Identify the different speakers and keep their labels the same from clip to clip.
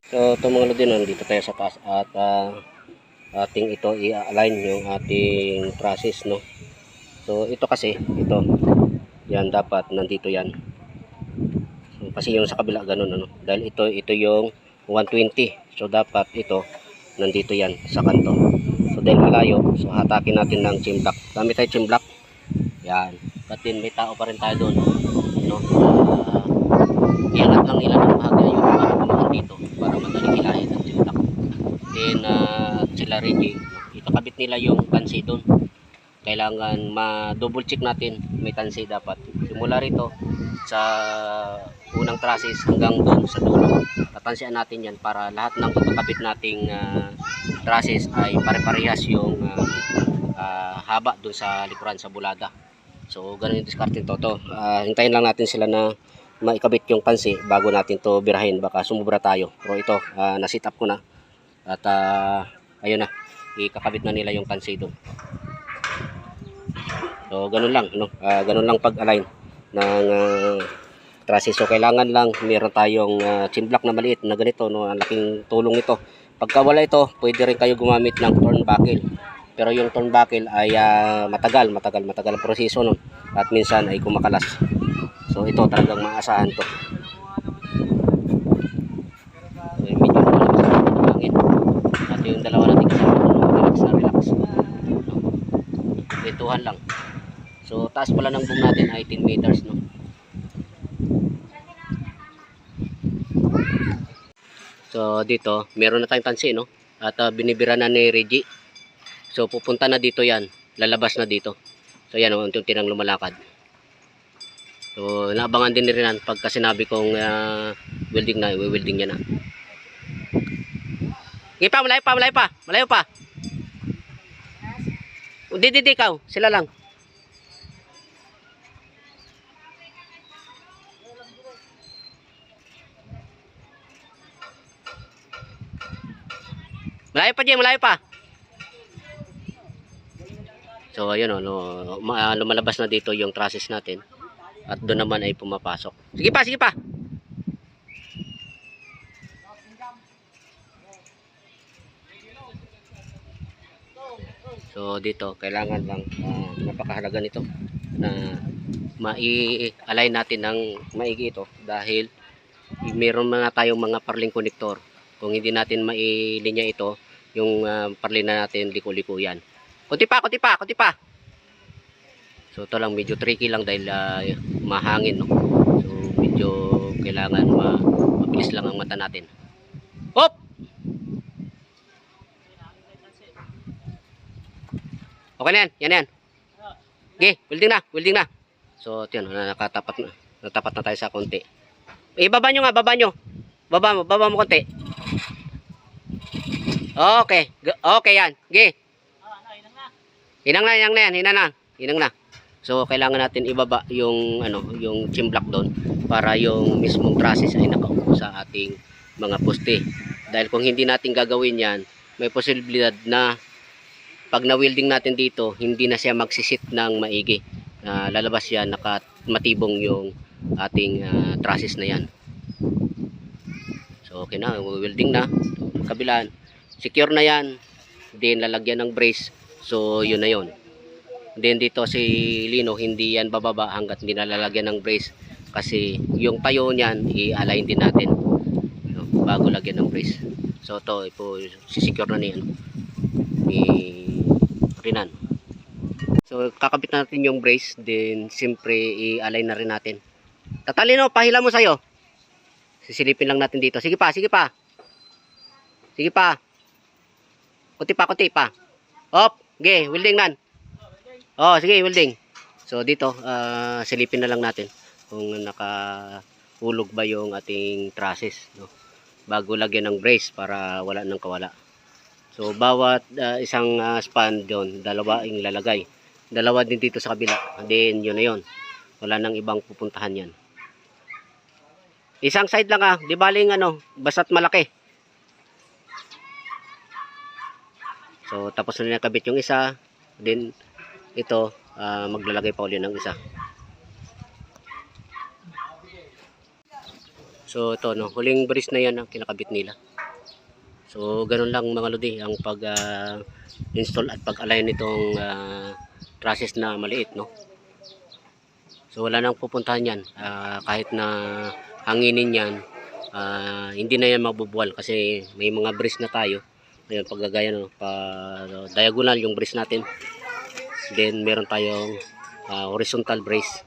Speaker 1: So ito mga lodi, nandito tayo sa taas at ating ito i-align yung ating trusses, no. So ito kasi, ito yan dapat nandito yan. So, kasi yung sa kabila ganun, ano, dahil ito yung 120, so dapat ito nandito yan sa kanto. So dahil malayo, so hatakin natin ng chin block. Dami tayo chin block yan, but then may tao pa rin tayo doon, no. Iangat lang nila ng bahagya yung mga gumahan dito para madaling hilahin ang chin block. Then sila Reggie, ikakabit nila yung tansi doon. Kailangan ma-double check natin, may tansi dapat simula rito sa unang trusses hanggang doon sa dulo. Tatansian natin yan para lahat ng pagkakabit nating trusses ay pare-parehas yung haba doon sa likuran sa bulada. So ganun yung discarding to. Hintayin lang natin sila na maikabit yung tansi bago natin to birahin, baka sumubra tayo. Pero ito na-sit up ko na at ayun na, ikakabit na nila yung tansi doon. So ganun lang, no? Ganun lang pag-align ng trusses. So kailangan lang meron tayong chin block na maliit na ganito, no? Ang laking tulong ito. Pagka wala ito, pwede rin kayo gumamit ng turnbuckle. Pero yung turnbuckle ay matagal ang proseso nun. At minsan ay kumakalas. So ito talagang maasahan to. So medyo malakas ang hangin. At yung dalawa natin kasama, relax. Ituhan lang. So taas pala ng boom natin ay 10 meters, no. So dito meron na tayong tansi, no. At binibira na ni Reggie. So pupunta na dito yan, lalabas na dito. So yan, unti-unti nang lumalakad. So naabangan din ni Renan pagka sinabi kong welding na, i-welding niya na. Sige pa, malayo pa. Di ikaw, sila lang. Malayo pa. So ayun, lumalabas na dito yung trusses natin. At doon naman ay pumapasok. Sige pa. So dito kailangan lang napakahalaga nito na mai-align natin ng maigi ito, dahil meron mga tayong mga parling connector. Kung hindi natin mailinya ito, yung parling na natin liko-liko yan. Kunti pa. So ito lang, medyo tricky lang dahil mahangin, no. So medyo kailangan mabilis lang ang mata natin. Hop! Okay na yan. Okay, welding na. So ito yun, natapat na tayo sa konti. Ibaba nyo nga, baba mo konti. Okay yan. Okay. Hinang na. So kailangan natin ibaba yung yung chin block doon para yung mismong trusses ay nakaupo sa ating mga poste. Dahil kung hindi natin gagawin yan, may posibilidad na pag na-welding natin dito, hindi na siya magsisit ng maigi. Lalabas yan, matibong yung ating trusses na yan. So okay na, welding na. Kabilaan, secure na yan. Then lalagyan ng brace. So yun na yun. Then dito si Lino, hindi yan bababa hanggat hindi nalalagyan ng brace. Kasi yung tayo niyan, i-align din natin, no, bago lagyan ng brace. So ito, sisecure na niyan ni Renan. So kakabit natin yung brace, then siyempre i-align na rin natin. Tatalino, pahila mo sa'yo. Sisilipin lang natin dito. Sige pa. Kunti pa. Hop, okay, welding nan. Oh, sige, welding. So dito, silipin na lang natin kung nakahulog ba yung ating trusses, no, bago lagyan ng brace para wala nang kawala. So bawat isang span doon, dalawa yung lalagay. Dalawa din dito sa kabila. Then yun na yun. Wala nang ibang pupuntahan yan. Isang side lang di baling basta't malaki. So tapos na nakabit yung isa. Then ito, maglalagay pa ulit ng isa. So ito no, huling brace na yan ang kinakabit nila. So ganun lang mga lodi ang pag install at pag-align nitong trusses na maliit no. So wala nang pupuntahan yan, kahit na hanginin yan, hindi na yan mabubuwal kasi may mga brace na tayo. Ayun, paggagaya no, pa diagonal yung brace natin. Then meron tayong horizontal brace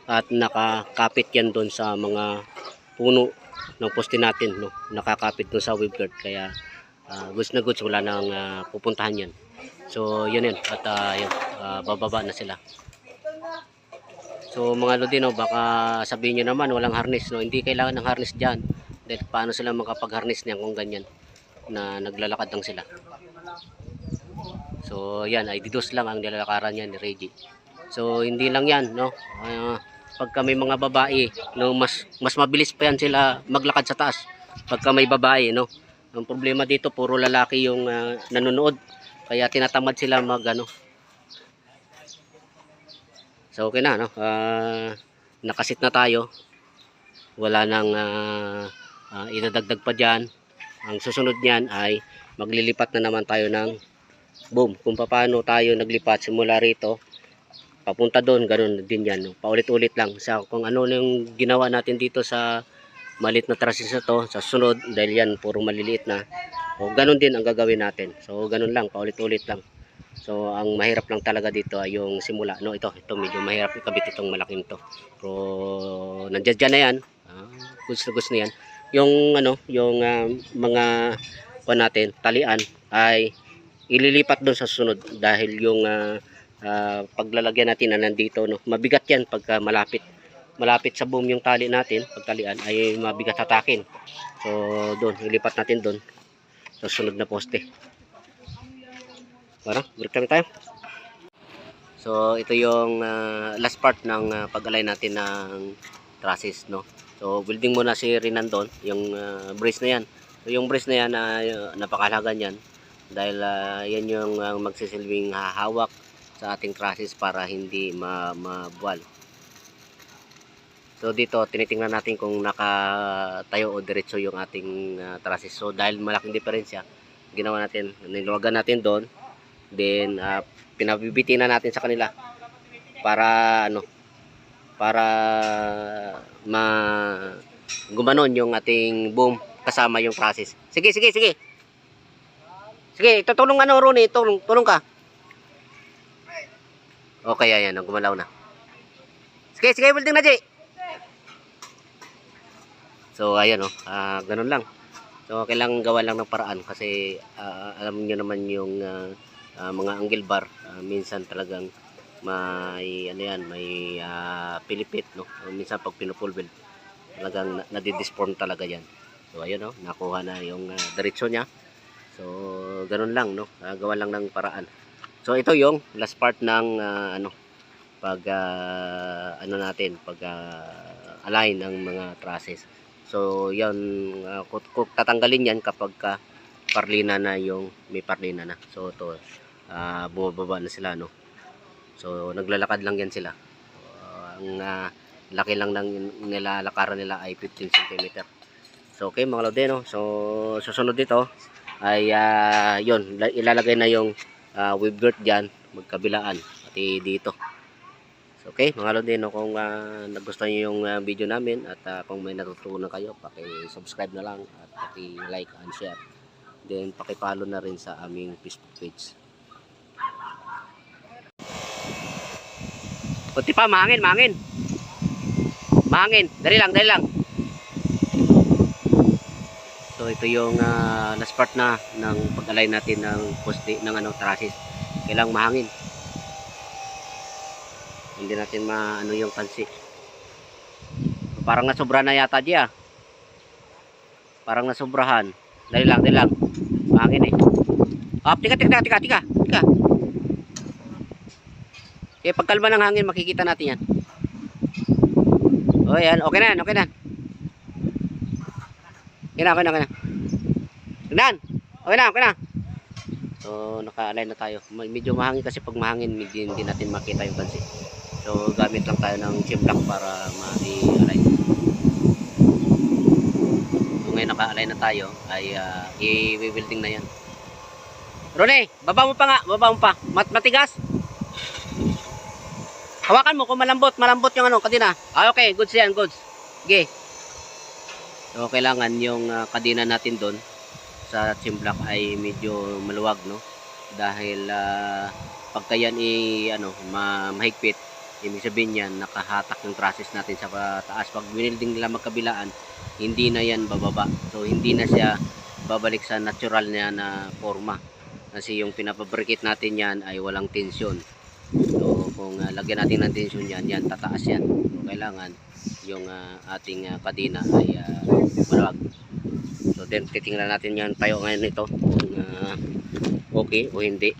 Speaker 1: at nakakapit yan doon sa mga puno ng poste natin no, nakakapit doon sa wave guard, kaya goods na goods, wala nang pupuntahan yan. So yun yun, at yun, bababa na sila. So mga lodi no, baka sabihin nyo naman walang harness no, hindi kailangan ng harness dyan dahil paano sila makapag-harness niyan kung ganyan na naglalakad lang sila. So yan, ay didos lang ang nilalakaran yan ni Reggie. So hindi lang yan no, pagka may mga babae no, mas mabilis pa yan sila maglakad sa taas pagka may babae no. Ang problema dito puro lalaki yung nanonood, kaya tinatamad sila mag ano. So okay na no, nakasit na tayo, wala nang idadagdag pa dyan. Ang susunod niyan ay maglilipat na naman tayo ng boom. Kung paano tayo naglipat simula rito papunta doon, ganun din yan no? Paulit-ulit lang sa kung ano yung ginawa natin dito sa maliit na trusses na to, sa sunod dahil yan puro maliliit na, o ganun din ang gagawin natin. So ganun lang, paulit-ulit lang. So ang mahirap lang talaga dito ay yung simula no. Ito medyo mahirap ikabit itong malaking to, pero nandiyan na yan, goods na yan. Yung ano, yung mga natin talian ay ililipat doon sa sunod dahil yung paglalagyan natin na nandito no, mabigat yan pagka malapit sa boom yung tali natin, pagtalian ay mabigat hatakin. So doon ilipat natin doon sa sunod na poste. Para break kami tayo. So ito yung last part ng pag-align natin ng trusses no. So building muna si Rinan doon yung brace na yan. So yung brace na yan, napakahalaga niyan dahil yan yung magsisilbing hahawak sa ating trusses para hindi mabuwal. So dito tinitingnan natin kung nakatayo o diretso yung ating trusses. So dahil malaking diferensya, ginawa natin, niluwagan natin doon, then pinabibitin na natin sa kanila para ano, para gumanon yung ating boom kasama yung trusses. Sige. Sige, tutulong ano Ronnie, tulong ka. Okay, ayan, gumalaw na. Sige, building na, Jay. So ayan ganun lang. So kailangan gawa lang ng paraan kasi alam niyo naman yung mga angle bar, minsan talagang may ano yan, may pilipit no. Minsan pag pinupulbel talagang nadideform talaga yan. So ayun no, nakuha na yung diretso niya. So ganun lang no, gawa lang ng paraan. So ito yung last part ng pag natin, pag align ng mga trusses. So yan, kung tatanggalin yan kapag parlina na, yung may parlina na. So ito bumababa na sila no. So naglalakad lang yan sila. Ang laki lang ng nilalakaran nila ay 15 cm. So okay mga lode no. So susunod dito ay yon, ilalagay na yung wave guard dyan magkabilaan pati dito. So, okay mga lode no, kung nagustuhan nyo yung video namin at kung may natutunan kayo, paki-subscribe na lang at paki-like and share. Then paki-follow na rin sa aming Facebook page. Kunti pa, mahangin. Dali lang. So ito yung last part na ng pag-align natin ng poste ng trusses. Kailangang mahangin. Hindi natin yung kansi. Parang nasobra na yata diya. Parang nasobrahan. Dali lang. Mahangin eh. Tika. Okay, pagkalma ng hangin makikita natin yan. Oh, yan. Okay na. Okay na. So, naka-align na tayo. Medyo mahangin kasi pag mahangin, hindi natin makita yung kansi. So, gamit lang tayo ng chip lock para ma-align. ngayon naka-align na tayo ay i-welding na yan. Rone, baba mo pa nga, baba mo pa. Matigas. Hawakan mo kung malambot yung ano, kadina. Okay, goods yan, goods. Okay. So, kailangan yung kadina natin doon sa trim block ay medyo maluwag, no? Dahil pagka yan mahigpit, ibig sabihin yan, nakahatak yung trusses natin sa taas. Pag winilding nila magkabilaan, hindi na yan bababa. So, hindi na siya babalik sa natural niya na forma. Kasi yung pinapabricate natin yan ay walang tensyon. So, kung lagyan natin ng tensyon yan, tataas yan. So, kailangan yung ating kadina ay maluwag. So, then, titingnan natin yan tayo ngayon ito. Kung okay o hindi.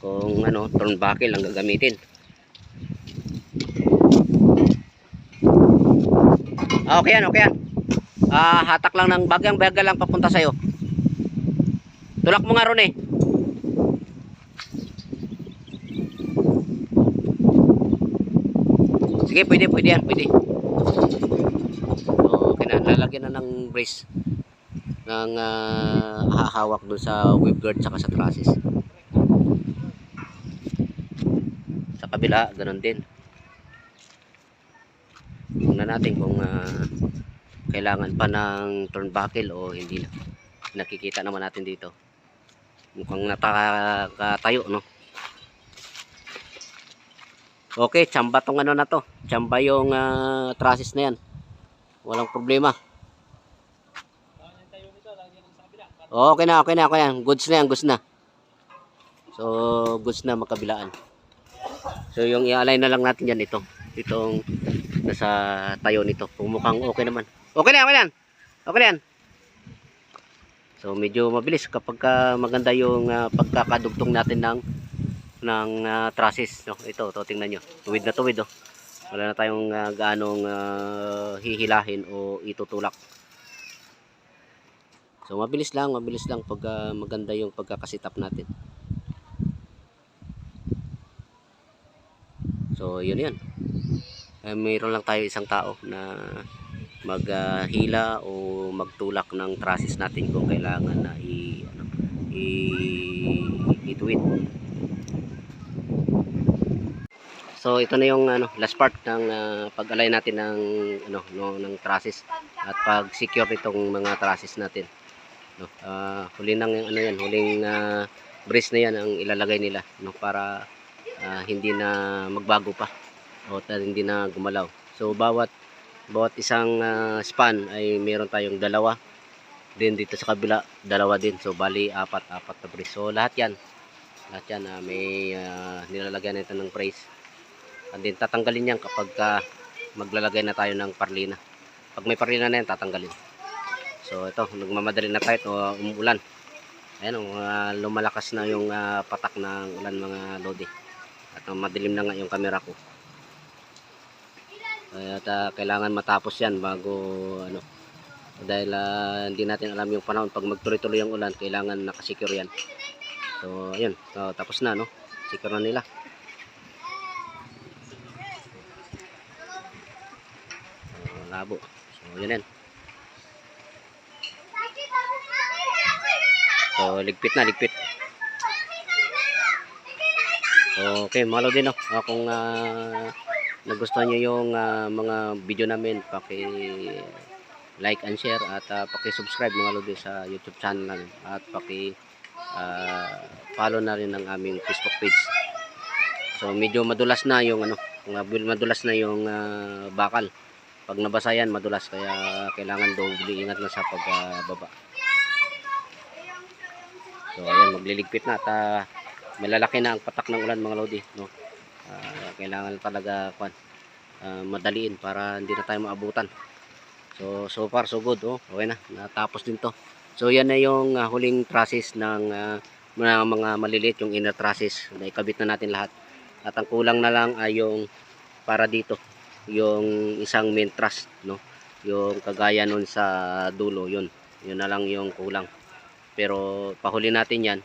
Speaker 1: Kung turnbuckle ang gagamitin. Okay yan, okay yan. Hatak lang ng bagang-baga lang papunta sa'yo. Tulak mo nga ron eh. Sige, pwede yan, pwede. Okay na, lalagyan na ng brace ng hahawak dun sa wave guard saka sa trusses. Sa kabila, ganun din. Tingnan natin kung kailangan pa ng turnbuckle o hindi na. Nakikita naman natin dito. Mukhang nakatayo, no? Okay, tsamba tong na to. Tsamba yung trusses na yan. Walang problema. Okay na, okay na, okay na. Goods na yan, goods na. So, goods na magkabilaan. So, yung i-align na lang natin yan ito. Itong nasa tayo nito. Kung mukhang okay naman. Okay na, okay na. Okay na yan. So, medyo mabilis kapag maganda yung pagkakadugtong natin ng trusses, no? Ito tingnan nyo. Tuwid na tuwid, oh. Wala na tayong gaanong hihilahin o itutulak. So, mabilis lang pag maganda yung pagkakasitap natin. So, yun. Mayroon lang tayo isang tao na maghila o magtulak ng trusses natin kung kailangan na ituwid. So, ito na yung last part ng pag-align natin ng trusses at pag-secure itong mga trusses natin. Huli nang huling brace na yan ang ilalagay nila, para hindi na magbago pa o hindi na gumalaw. So, bawat isang span ay meron tayong dalawa. Din dito sa kabila, dalawa din. So, bali apat na brace. So, lahat yan may nilalagyan nito ng brace. And then tatanggalin yan kapag maglalagay na tayo ng parlina. Pag may parlina na yan, tatanggalin. So ito, nagmamadali na tayo, umuulan. Ayan, lumalakas na yung patak ng ulan, mga lodi. At madilim na nga yung camera ko. At kailangan matapos yan bago dahil hindi natin alam yung panahon. Pag magtuloy-tuloy yung ulan, kailangan nakasecure yan. So ayun, tapos na, secure na nila. Labo. So, yun yan. So, ligpit na, ligpit. Okay, malo din, kung nagustuhan nyo yung mga video namin, paki-like and share at paki-subscribe mga lodi sa YouTube channel namin at paki-follow na rin ng aming Facebook page. So, medyo madulas na yung madulas na yung bakal. Pag nabasa yan, madulas, kaya kailangan doble ingat na sa pagbaba. So ayan, magliligpit na at malalaki na ang patak ng ulan, mga lodi, kailangan talaga madaliin para hindi na tayo maabutan. So far so good, okay na, natapos din to. So yan na yung huling trusses ng mga maliliit, yung inner trusses na ikabit na natin lahat. At ang kulang na lang ay yung para dito, yung isang main truss, yung kagaya nun sa dulo, yun na lang yung kulang. Pero pahuli natin yan,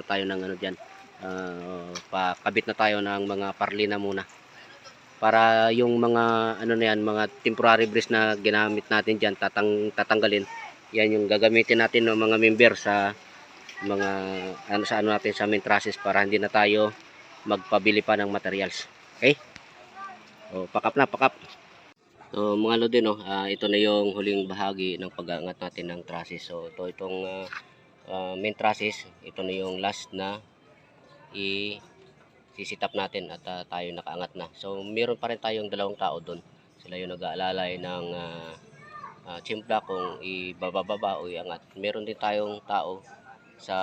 Speaker 1: tayo ng diyan, pakabit na tayo ng mga parlina muna para yung mga ano na yan, mga temporary brace na ginamit natin diyan tatanggalin. Yan yung gagamitin natin ng mga member sa mga ano sa ano natin sa main trusses para hindi na tayo magpabili pa ng materials. Okay? So, pakap na, pakap. So, mga lodi, no, ito na yung huling bahagi ng pag-aangat natin ng trusses. So, itong main trusses, ito na yung last na sisitap natin at tayo nakaangat na. So, meron pa rin tayong dalawang tao doon. Sila yung nag-aalalay ng chimpla kung ibababa o iangat. Meron din tayong tao sa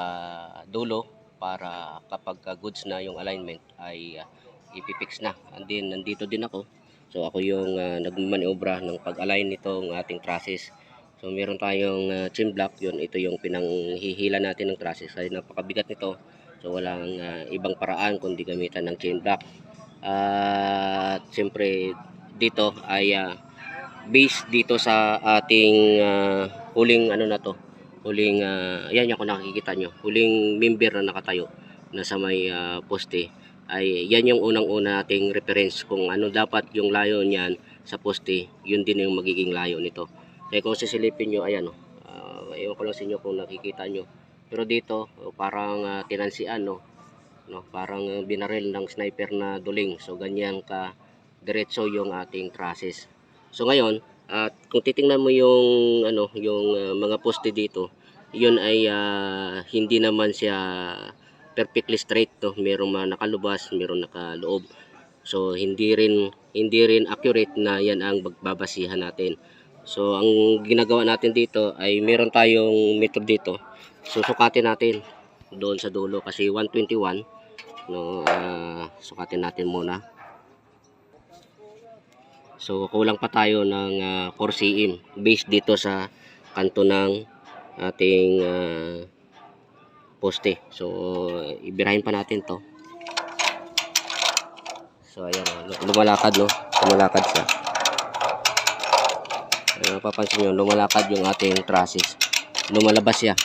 Speaker 1: dulo para kapag goods na yung alignment ay ipipix na. And then, nandito din ako. So, ako yung nagmaniobra ng pag-align nitong ating trusses. So, meron tayong chin block. Yun, ito yung pinanghihila natin ng trusses. Kasi napakabigat nito. So, walang ibang paraan kundi gamitan ng chain block. At siyempre dito ay base dito sa ating huling ano na to. Huling ayan yung kung nakikita nyo. Huling member na nakatayo na sa may poste. Ay yan yung unang-una nating reference kung ano dapat yung layo niyan sa poste. Yun din yung magiging layo nito. Kaya kung sisilipin nyo, ayan ewan ko lang sa inyo kung nakikita nyo. Pero dito parang tinansian parang binaril ng sniper na duling. So ganyan ka diretso yung ating trusses. So ngayon, kung titingnan mo yung mga poste dito, yun ay hindi naman siya perfectly straight merong nakalubas, merong nakaloob. So hindi rin accurate na yan ang babasihan natin. So ang ginagawa natin dito ay meron tayong method dito. Susukatin natin doon sa dulo kasi 121 sukatin natin muna. So kulang pa tayo ng 4 cm base dito sa kanto ng ating poste. So ibirahin pa natin to. So ayan, lumalakad lumalakad siya. Napapansin nyo, lumalakad yung ating trusses, lumalabas siya.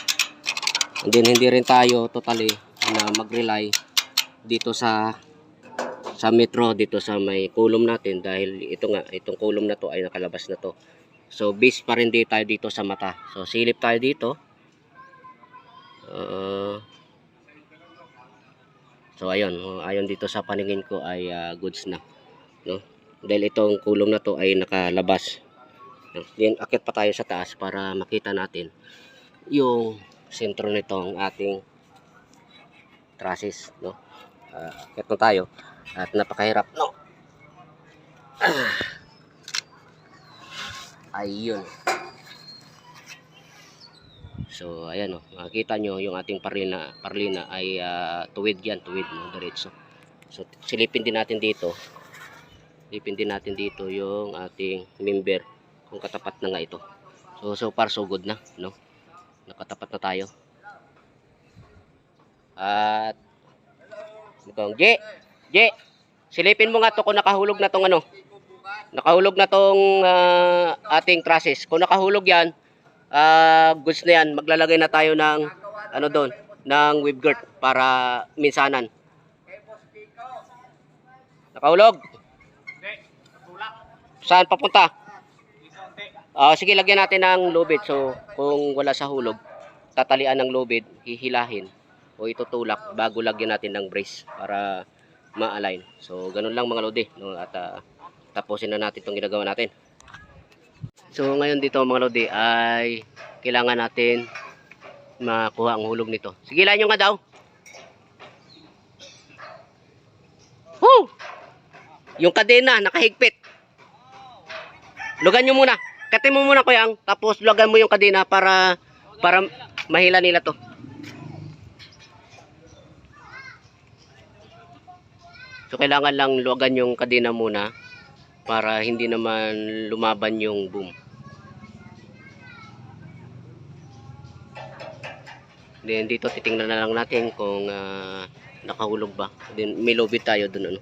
Speaker 1: And then hindi rin tayo totally na mag-rely dito sa metro, dito sa may column natin dahil itong column na to ay nakalabas na to. So base pa rin tayo dito sa mata. So silip tayo dito. So ayon dito sa paningin ko ay goods na, dahil itong column na to ay nakalabas. Then akit pa tayo sa taas para makita natin yung sentro nitong ating trusses, akit na tayo at napakahirap, ayun. So ayan, makikita nyo yung ating parlina ay tuwid yan, diretso. So silipin din natin dito yung ating member kung katapat na nga ito. So far so good na, nakatapat na tayo. At J, silipin mo nga to kung nakahulog na tong nakahulog na tong ating trusses. Kung nakahulog yan, goods na yan. Maglalagay na tayo ng doon, ng weave girt para minsanan. Nakahulog? Saan papunta? Sige, lagyan natin ng lubid. So kung wala sa hulog, tatalian ng lubid, hihilahin o itutulak bago lagyan natin ng brace para ma-align. So ganun lang mga lodi, at tapusin na natin itong ginagawa natin. So ngayon dito mga lodi ay kailangan natin makuha ang hulog nito. Sige, lain nyo nga daw. Woo! Yung kadena nakahigpit. Lugan nyo muna. Katin mo muna kuyang, tapos lugan mo yung kadena para mahila nila to. So kailangan lang lugan yung kadena muna para hindi naman lumaban yung boom. Then dito titingnan na lang natin kung nakahulog ba. Then may lubid tayo dun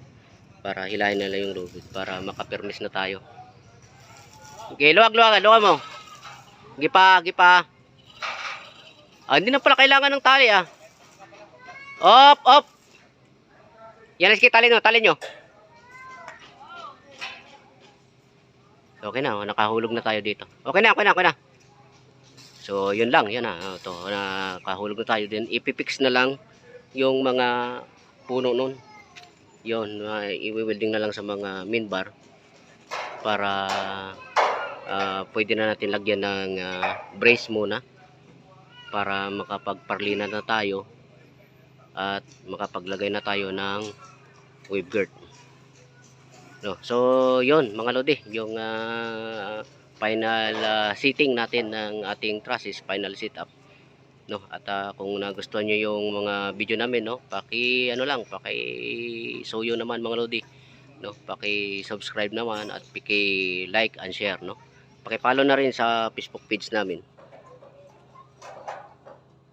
Speaker 1: para hilahin na lang yung lubid para makapermis na tayo. Okay, luwag mo. Gipa. Hindi na pala kailangan ng tali Op. Yan, sige, tali nyo. Okay na, nakahulog na tayo dito. Okay na, okay na, okay na. So, yun lang, yan na. Ito, nakahulog na tayo din. Ipipix na lang yung mga puno nun. Yun, i-welding na lang sa mga min bar para pwede na natin lagyan ng brace muna para makapagparlina na tayo at makapaglagay na tayo ng wave guard. No, so yun mga lodi, yung final seating natin ng ating trusses, final setup. No, at kung nagustuhan niyo yung mga video namin, no, paki-suyo naman mga lodi, no, paki-subscribe naman at paki-like and share, no. Paki-follow na rin sa Facebook page namin.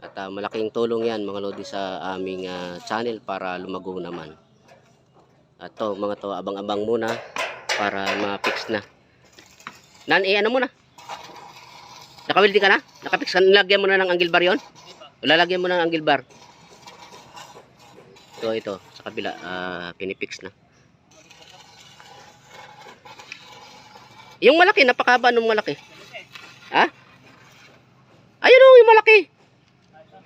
Speaker 1: At malaking tulong 'yan mga lodi sa aming channel para lumago naman. At to mga to, abang-abang muna para ma-fix na. Ano muna? Naka-welding ka na? Naka-fix ka? Nilagyan mo na ng angle bar 'yon? Lalagyan mo na ng angle bar. So ito sa kabila pinipix na. Yung malaki, napakahaba nung malaki. Ha? Ayun oh, yung malaki.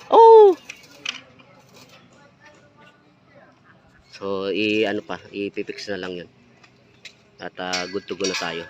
Speaker 1: Oh. So ano pa, ipipix na lang 'yun. At good to go na tayo.